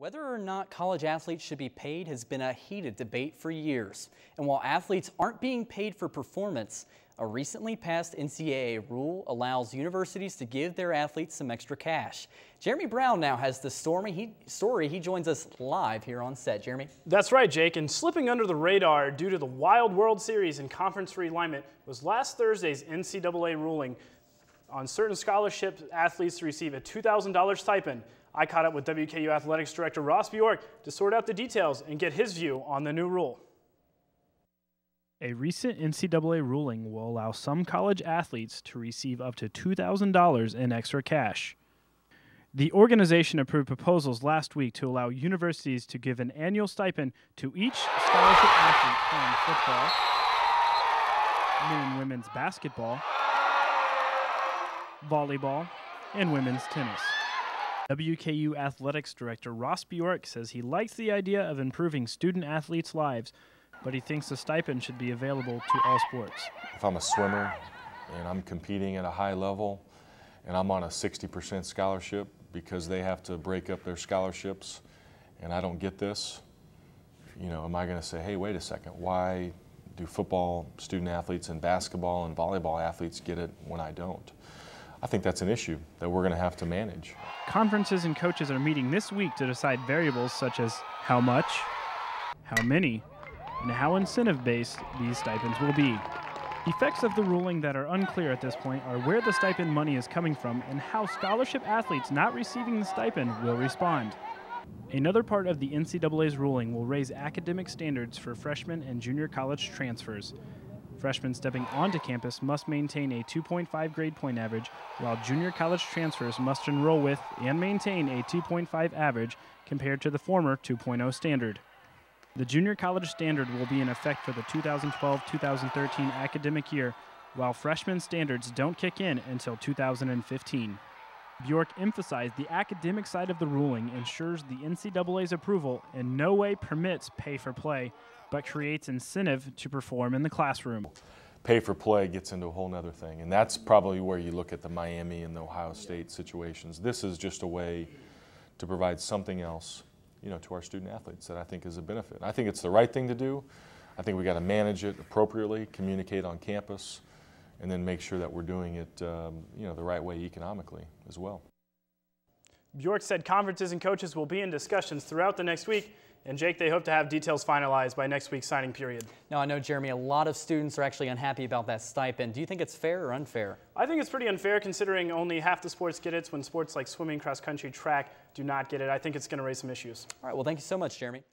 Whether or not college athletes should be paid has been a heated debate for years. And while athletes aren't being paid for performance, a recently passed NCAA rule allows universities to give their athletes some extra cash. Jeremy Brown now has the story. He joins us live here on set. Jeremy? That's right, Jake. And slipping under the radar due to the Wild World Series and conference realignment was last Thursday's NCAA ruling on certain scholarship athletes to receive a $2,000 stipend. I caught up with WKU Athletics Director Ross Bjork to sort out the details and get his view on the new rule. A recent NCAA ruling will allow some college athletes to receive up to $2,000 in extra cash. The organization approved proposals last week to allow universities to give an annual stipend to each scholarship athlete playing football, men and women's basketball, volleyball, and women's tennis. WKU Athletics Director Ross Bjork says he likes the idea of improving student athletes' lives, but he thinks the stipend should be available to all sports. If I'm a swimmer and I'm competing at a high level and I'm on a 60% scholarship because they have to break up their scholarships and I don't get this, am I going to say, hey, wait a second, why do football student athletes and basketball and volleyball athletes get it when I don't? I think that's an issue that we're going to have to manage. Conferences and coaches are meeting this week to decide variables such as how much, how many, and how incentive-based these stipends will be. Effects of the ruling that are unclear at this point are where the stipend money is coming from and how scholarship athletes not receiving the stipend will respond. Another part of the NCAA's ruling will raise academic standards for freshmen and junior college transfers. Freshmen stepping onto campus must maintain a 2.5 grade point average, while junior college transfers must enroll with and maintain a 2.5 average compared to the former 2.0 standard. The junior college standard will be in effect for the 2012-2013 academic year, while freshman standards don't kick in until 2015. Bjork emphasized the academic side of the ruling ensures the NCAA's approval in no way permits pay for play, but creates incentive to perform in the classroom. Pay for play gets into a whole nother thing, and that's probably where you look at the Miami and the Ohio State situations. This is just a way to provide something else, to our student athletes that I think is a benefit. I think it's the right thing to do. I think we got to manage it appropriately, communicate on campus, and then make sure that we're doing it, the right way economically as well. Bjork said conferences and coaches will be in discussions throughout the next week. And Jake, they hope to have details finalized by next week's signing period. Now, I know, Jeremy, a lot of students are actually unhappy about that stipend. Do you think it's fair or unfair? I think it's pretty unfair considering only half the sports get it when sports like swimming, cross country, track do not get it. I think it's going to raise some issues. All right, well, thank you so much, Jeremy.